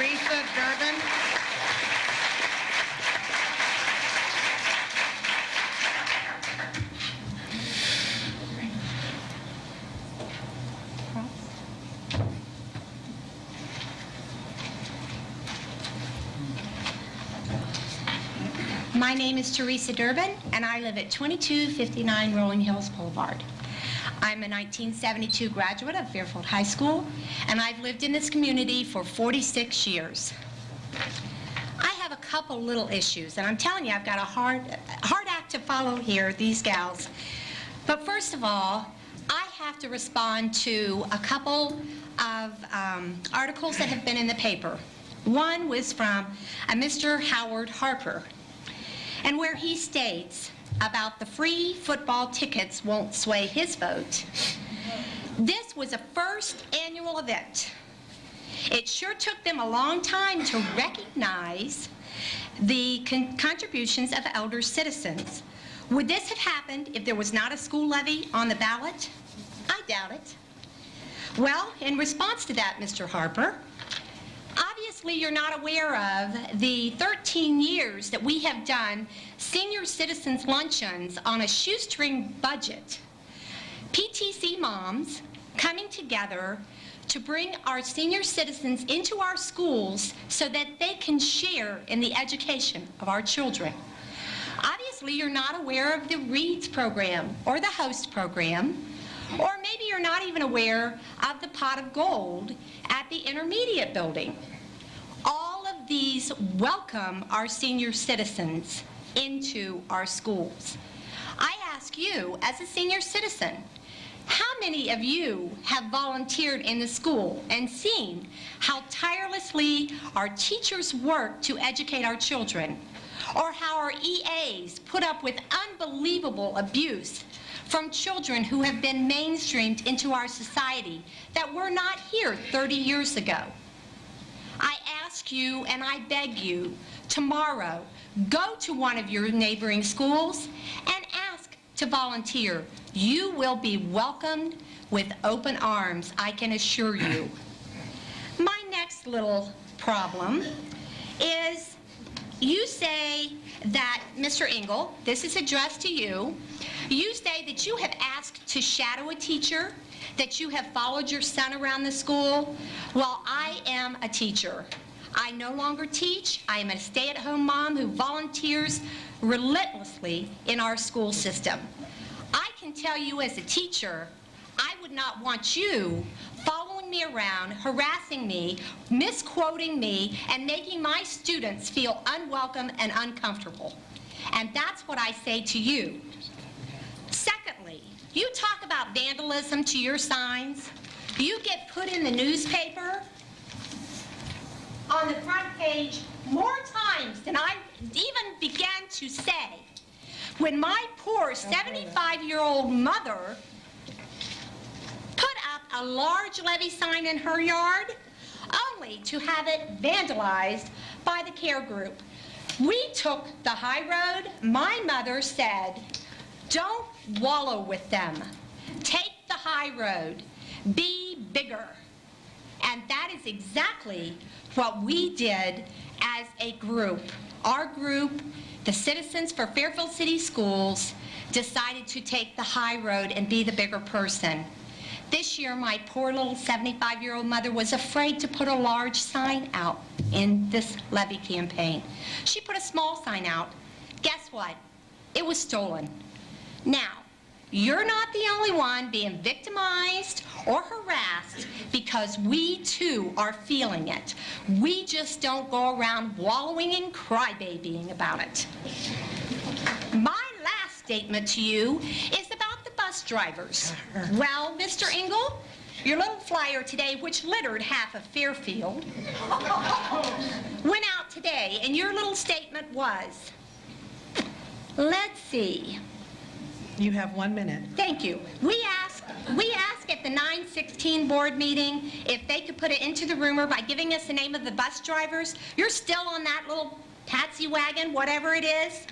Teresa Durbin. My name is Teresa Durbin, and I live at 2259 Rolling Hills Boulevard. I'm a 1972 graduate of Fairfield High School, and I've lived in this community for 46 years. I have a couple little issues, and I'm telling you, I've got a hard act to follow here, these gals. But first of all, I have to respond to a couple of articles that have been in the paper. One was from a Mr. Howard Harper, and where he states about the free football tickets won't sway his vote. This was a first annual event. It sure took them a long time to recognize the contributions of elder citizens. Would this have happened if there was not a school levy on the ballot? I doubt it. Well, in response to that, Mr. Harper, obviously you're not aware of the 13 years that we have done senior citizens luncheons on a shoestring budget. PTC moms coming together to bring our senior citizens into our schools so that they can share in the education of our children. Obviously you're not aware of the Reads program or the Host program, or maybe you're not even aware of the Pot of Gold at the intermediate building. All of these welcome our senior citizens into our schools. I ask you, as a senior citizen, how many of you have volunteered in the school and seen how tirelessly our teachers work to educate our children, or how our EAs put up with unbelievable abuse from children who have been mainstreamed into our society that were not here 30 years ago? I ask you and I beg you, tomorrow, go to one of your neighboring schools and ask to volunteer. You will be welcomed with open arms, I can assure you. My next little problem is you say that, Mr. Engel, this is addressed to you, you say that you have asked to shadow a teacher, that you have followed your son around the school. Well, I am a teacher. I no longer teach. I am a stay-at-home mom who volunteers relentlessly in our school system. I can tell you as a teacher, I would not want you following me around, harassing me, misquoting me, and making my students feel unwelcome and uncomfortable. And that's what I say to you. Secondly, you talk about vandalism to your signs. You get put in the newspaper on the front page more times than I even began to say. When my poor 75-year-old mother put up a large levy sign in her yard, only to have it vandalized by the care group. We took the high road. My mother said, don't wallow with them. Take the high road. Be bigger. And that is exactly what we did as a group. Our group, the Citizens for Fairfield City Schools, decided to take the high road and be the bigger person. This year, my poor little 75-year-old mother was afraid to put a large sign out in this levy campaign. She put a small sign out. Guess what? It was stolen. Now, you're not the only one being victimized or harassed, because we too are feeling it. We just don't go around wallowing and crybabying about it. My last statement to you is about the bus drivers. Well, Mr. Engel, your little flyer today, which littered half of Fairfield, went out today, and your little statement was, let's see. You have 1 minute. Thank you. We asked at the 9/16 board meeting if they could put it into the rumor by giving us the name of the bus drivers. You're still on that little taxi wagon, whatever it is.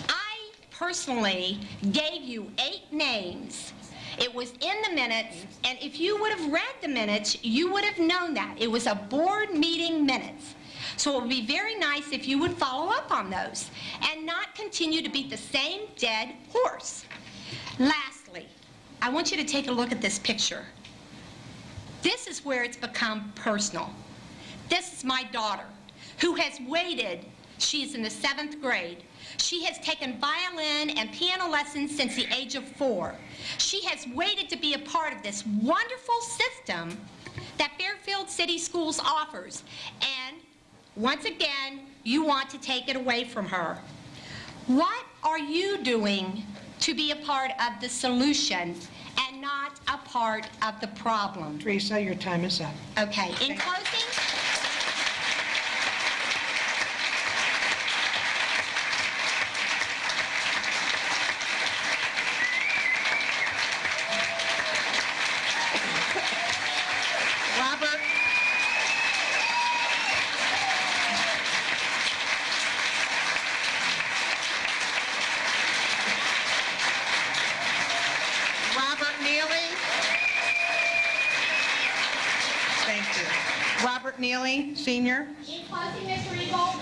I personally gave you 8 names, It was in the minutes, and if you would have read the minutes, you would have known that. It was a board meeting minutes. So it would be very nice if you would follow up on those and not continue to beat the same dead horse. Lastly, I want you to take a look at this picture. This is where it's become personal. This is my daughter, who has waited. She's in the 7th grade. She has taken violin and piano lessons since the age of 4. She has waited to be a part of this wonderful system that Fairfield City Schools offers. And once again, you want to take it away from her. What are you doing to be a part of the solution and not a part of the problem? Teresa, your time is up. Okay, in closing, Thank you. Robert Neely, Senior. in closing, Mr. Eagle,